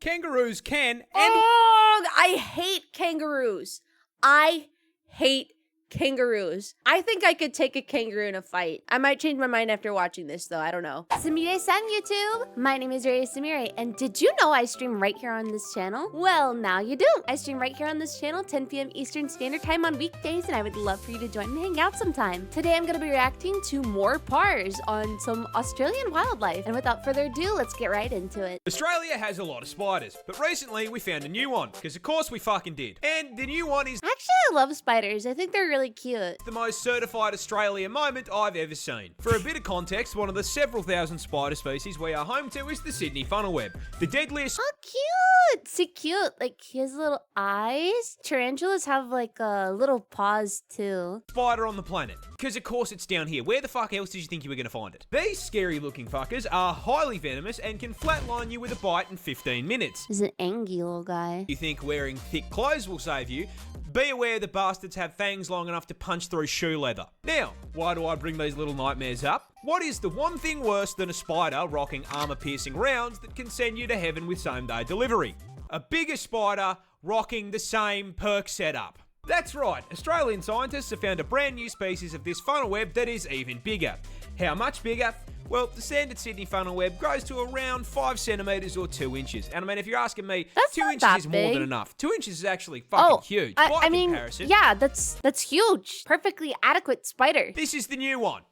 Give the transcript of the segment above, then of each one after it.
kangaroos can and... Oh, I hate kangaroos. I hate kangaroos. I think I could take a kangaroo in a fight. I might change my mind after watching this, though. I don't know. Sumire-san, YouTube. My name is Reiya Sumire, and did you know I stream right here on this channel? Well, now you do. I stream right here on this channel, 10 p.m. Eastern Standard Time on weekdays, and I would love for you to join and hang out sometime. Today, I'm going to be reacting to MoreParz on some Australian wildlife. And without further ado, let's get right into it. Australia has a lot of spiders, but recently we found a new one, because of course we fucking did. And the new one is... Actually, I love spiders. I think they're really cute. the most certified Australia moment I've ever seen. For a bit of context, one of the several thousand spider species we are home to is the Sydney funnelweb, the deadliest... Oh, cute! So cute. Like, his little eyes. Tarantulas have, like, little paws, too. ...spider on the planet. Because, of course, it's down here. Where the fuck else did you think you were going to find it? These scary-looking fuckers are highly venomous and can flatline you with a bite in 15 minutes. He's an angry little guy. You think wearing thick clothes will save you? Be aware the bastards have fangs long enough to punch through shoe leather. Now, why do I bring these little nightmares up? What is the one thing worse than a spider rocking armor-piercing rounds that can send you to heaven with same-day delivery? A bigger spider rocking the same perk setup. That's right, Australian scientists have found a brand new species of this funnelweb that is even bigger. How much bigger? Well, the standard Sydney funnelweb grows to around 5 centimetres or 2 inches. And I mean, if you're asking me, that's 2 not inches that is big. more than enough. 2 inches is actually fucking huge. I mean, yeah, that's huge. Perfectly adequate spider. This is the new one.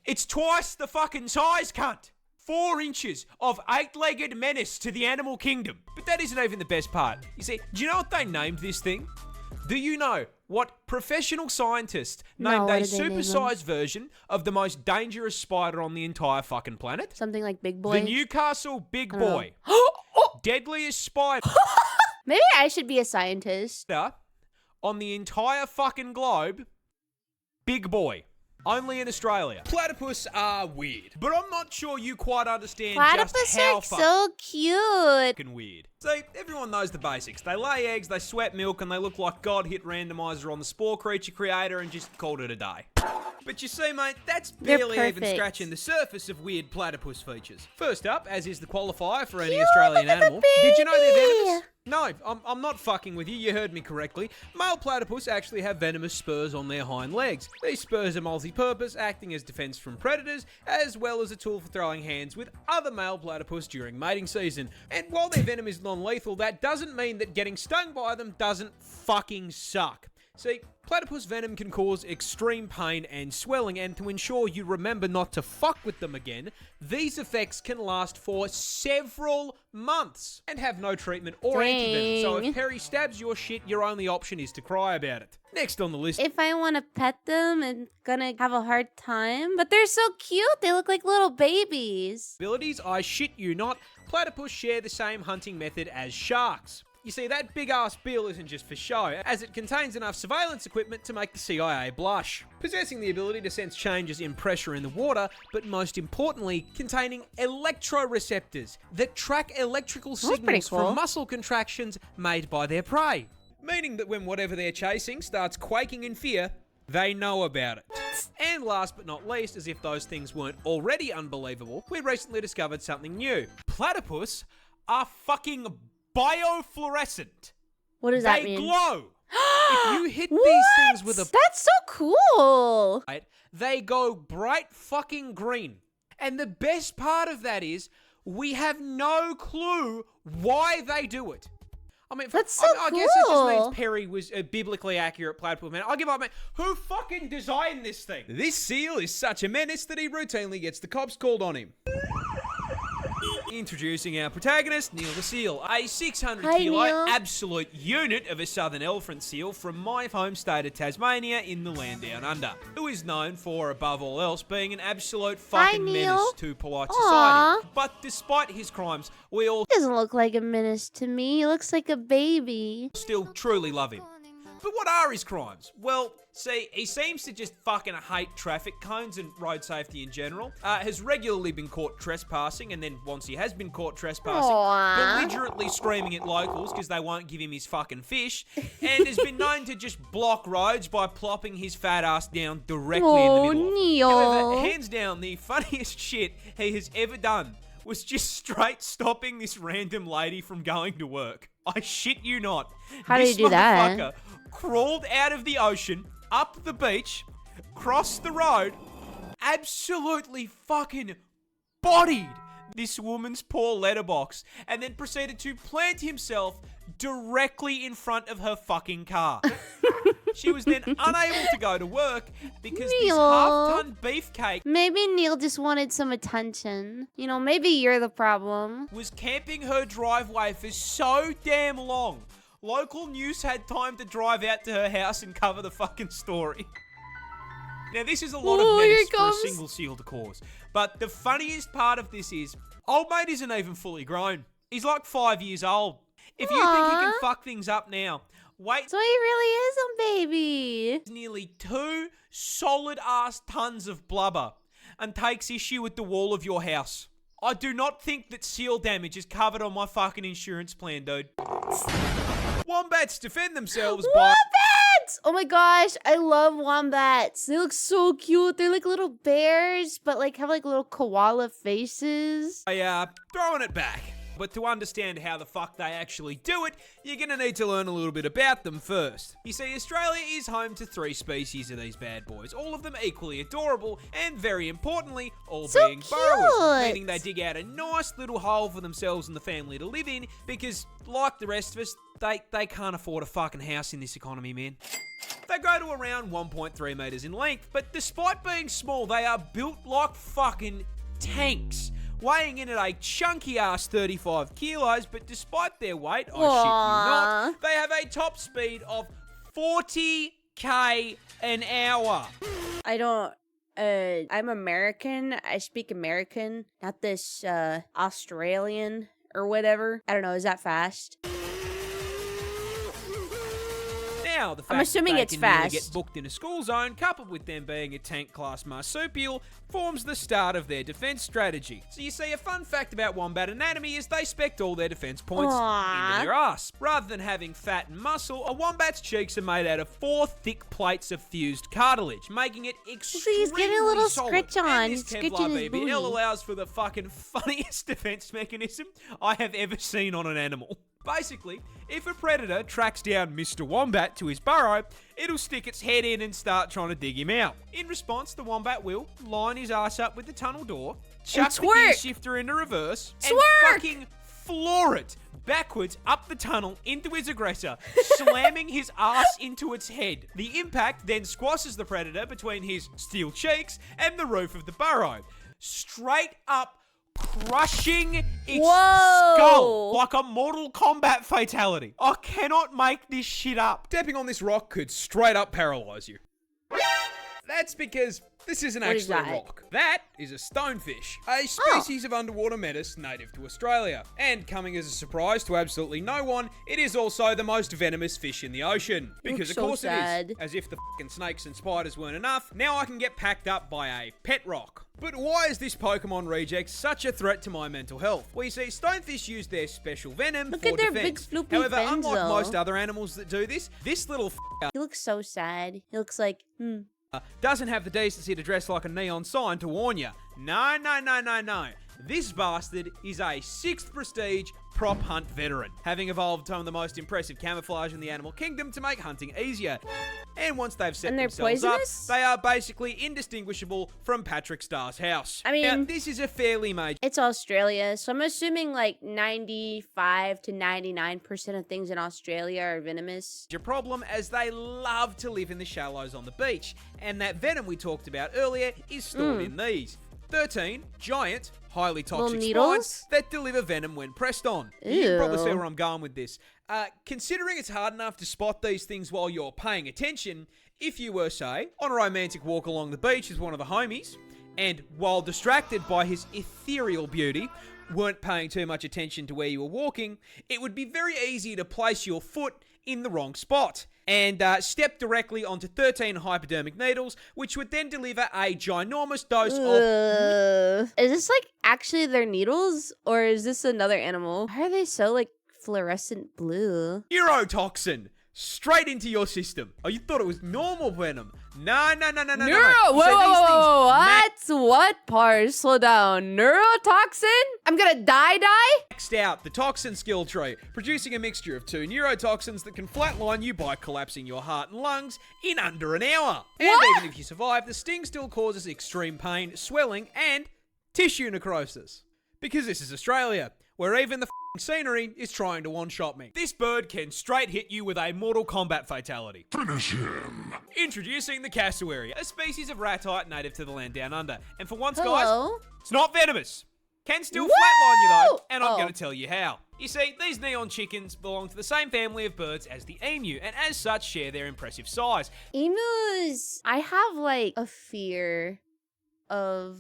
It's twice the fucking size, cunt. 4 inches of 8-legged menace to the animal kingdom. But that isn't even the best part. You see, do you know what they named this thing? Do you know what professional scientists named a supersized version of the most dangerous spider on the entire fucking planet? Something like Big Boy? The Newcastle Big Boy. Deadliest spider Maybe I should be a scientist. on the entire fucking globe. Big Boy. Only in Australia. Platypus are weird, but I'm not sure you quite understand just how are so cute. fucking weird. See, everyone knows the basics. They lay eggs, they sweat milk, and they look like God hit randomizer on the spore creature creator and just called it a day. But you see, mate, that's barely even scratching the surface of weird platypus features. First up, as is the qualifier for any Australian animal, did you know they're venomous? No, I'm not fucking with you. You heard me correctly. Male platypus actually have venomous spurs on their hind legs. These spurs are multi-purpose, acting as defense from predators, as well as a tool for throwing hands with other male platypus during mating season. And while their venom is non-lethal, that doesn't mean that getting stung by them doesn't fucking suck. See, platypus venom can cause extreme pain and swelling, and to ensure you remember not to fuck with them again, these effects can last for several months and have no treatment or antivenom. So if Perry stabs your shit, your only option is to cry about it. Next on the list. If I want to pet them, I'm gonna have a hard time. But they're so cute. They look like little babies. Abilities, I shit you not, platypus share the same hunting method as sharks. You see, that big-ass bill isn't just for show, as it contains enough surveillance equipment to make the CIA blush. Possessing the ability to sense changes in pressure in the water, but most importantly, containing electroreceptors that track electrical signals from muscle contractions made by their prey. Meaning that when whatever they're chasing starts quaking in fear, they know about it. And last but not least, as if those things weren't already unbelievable, we recently discovered something new. Platypus are fucking biofluorescent. What does that mean? They glow. If you hit these things with a... That's so cool. They go bright fucking green. And the best part of that is, we have no clue why they do it. I mean, that's so I guess it just means Perry was a biblically accurate platypus man. I'll give up, man. Who fucking designed this thing? This seal is such a menace that he routinely gets the cops called on him. Introducing our protagonist, Neil the seal, a 600-kilo absolute unit of a southern elephant seal from my home state of Tasmania in the land down under, who is known for, above all else, being an absolute fucking menace to polite society. But despite his crimes, we all... He doesn't look like a menace to me. He looks like a baby. ...still truly love him. But what are his crimes? Well, see, he seems to just fucking hate traffic cones and road safety in general. Has regularly been caught trespassing, and then once he has been caught trespassing, belligerently screaming at locals because they won't give him his fucking fish, and has been known to just block roads by plopping his fat ass down directly in the middle. Neil. However, hands down, the funniest shit he has ever done was just straight stopping this random lady from going to work. I shit you not. How do you do that? This motherfucker crawled out of the ocean, up the beach, crossed the road, absolutely fucking bodied this woman's poor letterbox, and then proceeded to plant himself directly in front of her fucking car. She was then unable to go to work because this half-ton beefcake Maybe Neil just wanted some attention. You know, maybe you're the problem. was camping her driveway for so damn long. Local news had time to drive out to her house and cover the fucking story. Now, this is a lot of menace for a single seal to cause. But the funniest part of this is, old mate isn't even fully grown. He's like 5 years old. If you think he can fuck things up now, wait. So he really is a baby. Nearly 2 solid-ass tons of blubber and takes issue with the wall of your house. I do not think that seal damage is covered on my fucking insurance plan, dude. Wombats defend themselves by... Wombats! Oh my gosh, I love wombats. They look so cute. They're like little bears, but like have like little koala faces. Throwing it back. But to understand how the fuck they actually do it, you're going to need to learn a little bit about them first. You see, Australia is home to 3 species of these bad boys, all of them equally adorable, and very importantly, all So being burrowers, cute. meaning they dig out a nice little hole for themselves and the family to live in, because, like the rest of us, they can't afford a fucking house in this economy, man. They go to around 1.3 meters in length, but despite being small, they are built like fucking tanks, weighing in at a chunky-ass 35 kilos, but despite their weight, I shit you not, they have a top speed of 40k an hour. I'm American. I speak American, not this, Australian or whatever. I don't know, is that fast? Now, the fact I'm assuming that it's they can nearly fast. get booked in a school zone, coupled with them being a tank-class marsupial, forms the start of their defense strategy. So you see, a fun fact about wombat anatomy is they spect all their defense points into their ass. Rather than having fat and muscle, a wombat's cheeks are made out of 4 thick plates of fused cartilage, making it extremely He's getting a little solid. scratch on. And He's this scratching Kevlar his BBL booty. allows for the fucking funniest defense mechanism I have ever seen on an animal. Basically, if a predator tracks down Mr. Wombat to his burrow, it'll stick its head in and start trying to dig him out. In response, the wombat will line his ass up with the tunnel door, chuck the gear shifter into reverse, and fucking floor it backwards up the tunnel into his aggressor, slamming his ass into its head. The impact then squashes the predator between his steel cheeks and the roof of the burrow, straight up crushing its skull like a Mortal Kombat fatality. I cannot make this shit up. Stepping on this rock could straight up paralyze you. That's because this isn't actually a rock. That is a stonefish, a species of underwater menace native to Australia. And coming as a surprise to absolutely no one, it is also the most venomous fish in the ocean. Because of course it is. As if the fucking snakes and spiders weren't enough, now I can get packed up by a pet rock. But why is this Pokemon reject such a threat to my mental health? Well, you see, stonefish use their special venom for defense. Look at their big floopy However, fins, unlike though. most other animals that do this, this little He looks so sad. He looks like, doesn't have the decency to dress like a neon sign to warn you. No, no, no, no, no. This bastard is a 6th prestige prop hunt veteran, having evolved some of the most impressive camouflage in the animal kingdom to make hunting easier. And once they've set themselves up, they are basically indistinguishable from Patrick Starr's house. I mean, now, this is a fairly major... It's Australia, so I'm assuming like 95 to 99% of things in Australia are venomous. Your problem, as they love to live in the shallows on the beach, and that venom we talked about earlier is stored in these 13 giant, highly toxic spines that deliver venom when pressed on. You can probably see where I'm going with this. Considering it's hard enough to spot these things while you're paying attention, if you were, say, on a romantic walk along the beach with one of the homies, and while distracted by his ethereal beauty, weren't paying too much attention to where you were walking, it would be very easy to place your foot in the wrong spot and step directly onto 13 hypodermic needles, which would then deliver a ginormous dose of... Is this like actually their needles, or is this another animal? Why are they so like fluorescent blue? neurotoxin, straight into your system. Oh, you thought it was normal venom? No. What, Parz? Slow down. Neurotoxin? I'm gonna die? Maxed out the toxin skill tree, producing a mixture of 2 neurotoxins that can flatline you by collapsing your heart and lungs in under an hour. And even if you survive, the sting still causes extreme pain, swelling, and tissue necrosis. Because this is Australia, where even the scenery is trying to one-shot me. This bird can straight hit you with a Mortal Kombat fatality. Finish him. Introducing the cassowary, a species of ratite native to the land down under. And for once, Hello? guys, it's not venomous. Can still flatline you though, and I'm Oh. going to tell you how. You see, these neon chickens belong to the same family of birds as the emu, and as such share their impressive size. Emus. I have like a fear of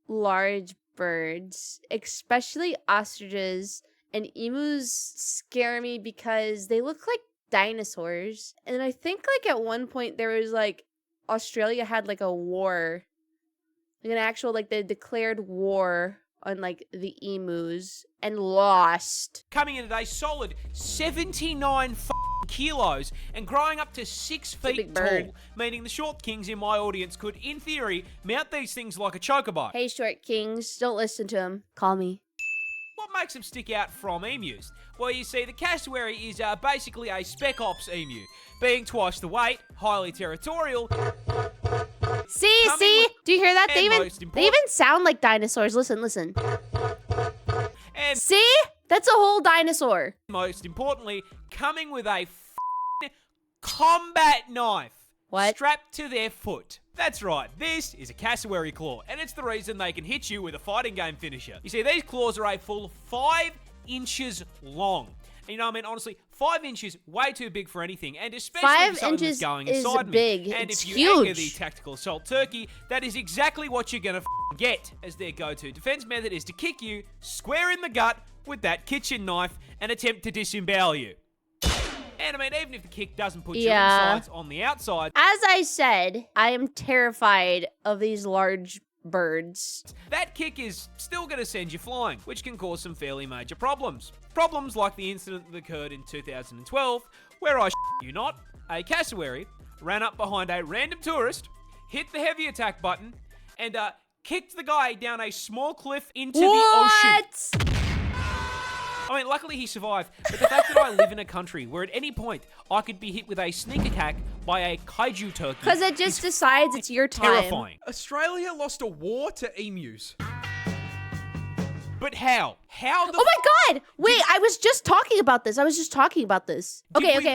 large birds, especially ostriches, and emus scare me because they look like dinosaurs. And I think like at one point there was like Australia had like a war, like an actual like they declared war on like the emus and lost. Coming in at a solid 79 kilos and growing up to 6 feet big tall, bird. meaning the short kings in my audience could, in theory, mount these things like a chocobo. Hey, short kings, don't listen to him. Call me. What makes them stick out from emus? Well, you see, the cassowary is basically a spec ops emu, being twice the weight, highly territorial. See? Do you hear that? They and even most important- sound like dinosaurs. Listen. And See? That's a whole dinosaur. most importantly, coming with a combat knife strapped to their foot. That's right, this is a cassowary claw, and it's the reason they can hit you with a fighting game finisher. You see, these claws are a full 5 inches long. And you know, I mean, honestly, 5 inches, way too big for anything, and especially 5 if something inches that's going is inside big. me. And It's if you anger the huge. tactical assault turkey, that is exactly what you're gonna get, as their go-to defense method is to kick you square in the gut with that kitchen knife and attempt to disembowel you. And I mean, even if the kick doesn't put your insides on the outside, As I said, I am terrified of these large birds. that kick is still going to send you flying, which can cause some fairly major problems. Problems like the incident that occurred in 2012, where I you not, a cassowary ran up behind a random tourist, hit the heavy attack button, and kicked the guy down a small cliff into the ocean. I mean, luckily he survived, but the fact that I live in a country where at any point I could be hit with a sneak attack by a kaiju turkey Because it just decides it's your time. terrifying. Australia lost a war to emus. But how? How the Oh my god! Wait, I was just talking about this. Okay.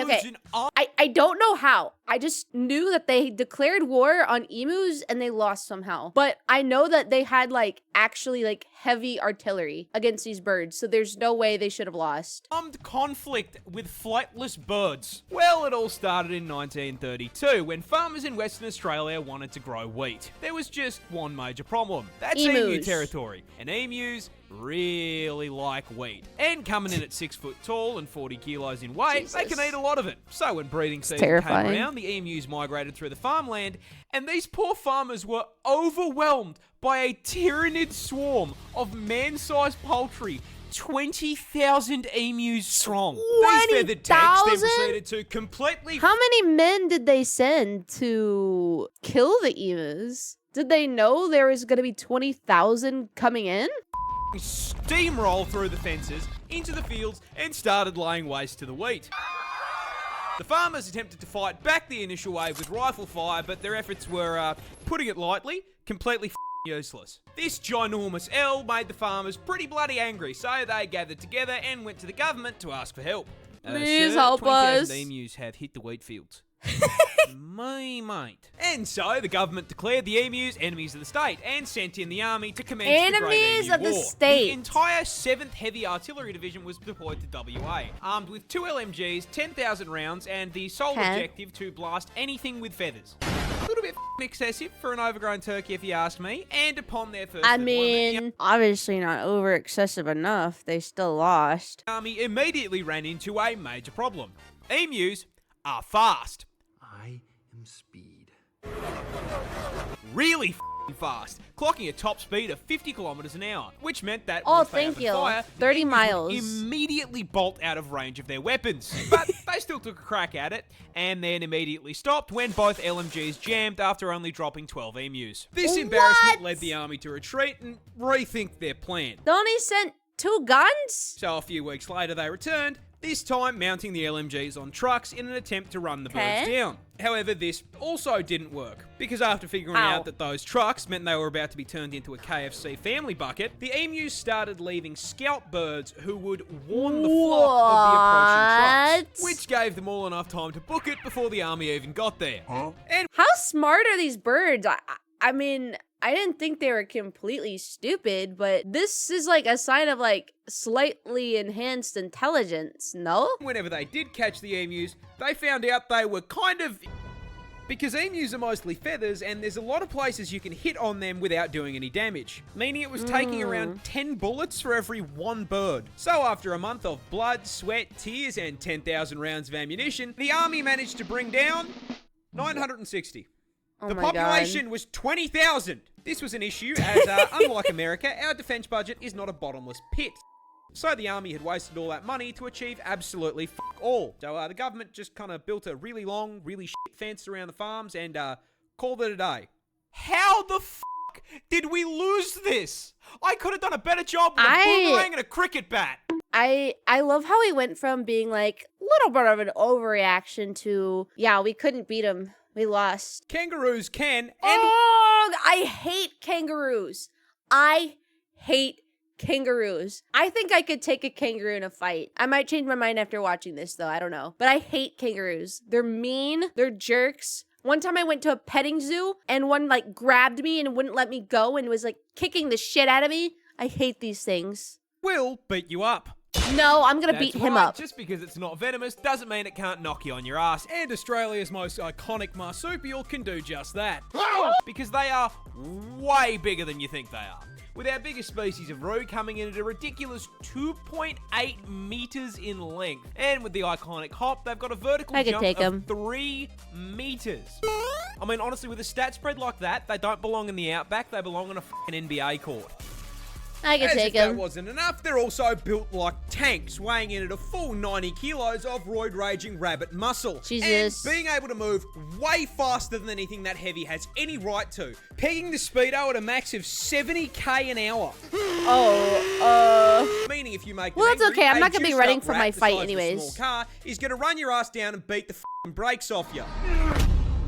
lose an eye? I don't know how. I just knew that they declared war on emus and they lost somehow. But I know that they had like actually like heavy artillery against these birds. So there's no way they should have lost. Armed conflict with flightless birds. Well, it all started in 1932 when farmers in Western Australia wanted to grow wheat. There was just one major problem. That's emu Emus. territory. And emus really like wheat. And coming in at 6 foot tall and 40 kilos in weight, they can eat a lot of it. So when breeding season terrifying. came around, the emus migrated through the farmland, and these poor farmers were overwhelmed by a tyrannid swarm of man-sized poultry. 20,000 emus strong. These feathered tanks then 20,000? proceeded to completely How many men did they send to kill the emus? Did they know there was going to be 20,000 coming in? steamroll through the fences into the fields and started laying waste to the wheat. The farmers attempted to fight back the initial wave with rifle fire, but their efforts were, putting it lightly, completely useless. This ginormous L made the farmers pretty bloody angry, so they gathered together and went to the government to ask for help. Please Sir, help 20,000 us. emus have hit the wheat fields. My mate. And so the government declared the emus enemies of the state and sent in the army to commence the Great Enemies Emu of the War. state. The entire 7th Heavy Artillery Division was deployed to WA, armed with 2 LMGs, 10,000 rounds, and the sole objective to blast anything with feathers. A little bit excessive for an overgrown turkey, if you ask me. And upon their first I deployment, mean, obviously not over excessive enough. They still lost. the army immediately ran into a major problem. Emus are fast. I am speed. Really fast, clocking a top speed of 50 kilometers an hour, which meant that Oh, once they thank opened you. fire, 30 the emus miles. would immediately bolt out of range of their weapons. But they still took a crack at it, and then immediately stopped when both LMGs jammed after only dropping 12 emus. This embarrassment led the army to retreat and rethink their plan. They only sent 2 guns? So a few weeks later they returned, this time mounting the LMGs on trucks in an attempt to run the birds down. However, this also didn't work, because after figuring out that those trucks meant they were about to be turned into a KFC family bucket, the emus started leaving scout birds who would warn the flock of the approaching trucks, which gave them all enough time to book it before the army even got there. And how smart are these birds? I mean, I didn't think they were completely stupid, but this is like a sign of like slightly enhanced intelligence, no? whenever they did catch the emus, they found out they were kind of... Because emus are mostly feathers, and there's a lot of places you can hit on them without doing any damage, meaning it was taking around 10 bullets for every 1 bird. So after a month of blood, sweat, tears, and 10,000 rounds of ammunition, the army managed to bring down 960. The population was 20,000. This was an issue as, unlike America, our defense budget is not a bottomless pit. So the army had wasted all that money to achieve absolutely fuck all. So the government just kind of built a really long, really shit fence around the farms and called it a day. How the fuck did we lose this? I could have done a better job with a boomerang and a cricket bat. I love how he went from being like a little bit of an overreaction to, yeah, we couldn't beat him. We lost. Kangaroos can and... Oh, I hate kangaroos. I hate kangaroos. I think I could take a kangaroo in a fight. I might change my mind after watching this, though. I don't know. But I hate kangaroos. They're mean. They're jerks. One time I went to a petting zoo, and one, like, grabbed me and wouldn't let me go and was, like, kicking the shit out of me. I hate these things. Will beat you up. No, I'm gonna beat him up. Just because it's not venomous doesn't mean it can't knock you on your ass. And Australia's most iconic marsupial can do just that. Because they are way bigger than you think they are. With our biggest species of roo coming in at a ridiculous 2.8 meters in length. And with the iconic hop, they've got a vertical jump of 3 meters. I mean, honestly, with a stat spread like that, they don't belong in the outback, they belong on a fucking NBA court. I can take As if him. that wasn't enough, they're also built like tanks, weighing in at a full 90 kilos of roid-raging rabbit muscle. Jesus. And being able to move way faster than anything that heavy has any right to. Pegging the speedo at a max of 70k an hour. Meaning if you make well, that's okay. I'm not going to be running for my fight anyways. Small car is going to run your ass down and beat the f***ing brakes off you.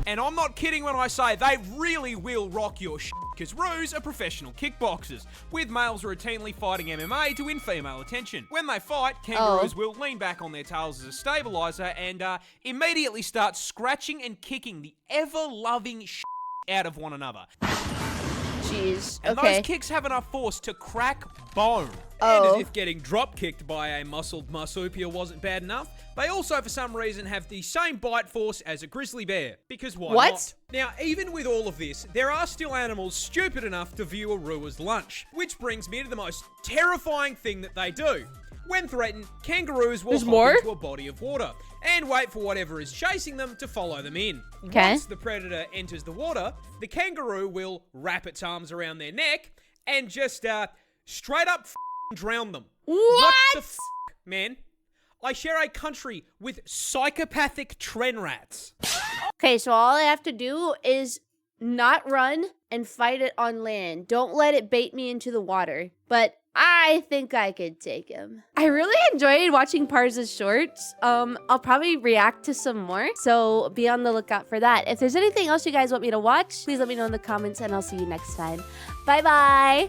And I'm not kidding when I say they really will rock your shit, because roos are professional kickboxers, with males routinely fighting MMA to win female attention. When they fight, kangaroos will lean back on their tails as a stabilizer and immediately start scratching and kicking the ever-loving shit out of one another. Jeez, And those kicks have enough force to crack bone. And as if getting drop-kicked by a muscled marsupial wasn't bad enough, they also, for some reason, have the same bite force as a grizzly bear. Because why not? Now, even with all of this, there are still animals stupid enough to view a roo as lunch. Which brings me to the most terrifying thing that they do. When threatened, kangaroos will hop into a body of water and wait for whatever is chasing them to follow them in. Once the predator enters the water, the kangaroo will wrap its arms around their neck and just straight up drown them. What the f***, man? I share a country with psychopathic tren rats. Okay, so all I have to do is not run and fight it on land. Don't let it bait me into the water. But I think I could take him. I really enjoyed watching Parz's shorts. I'll probably react to some more, so be on the lookout for that. If there's anything else you guys want me to watch, please let me know in the comments, and I'll see you next time. Bye-bye!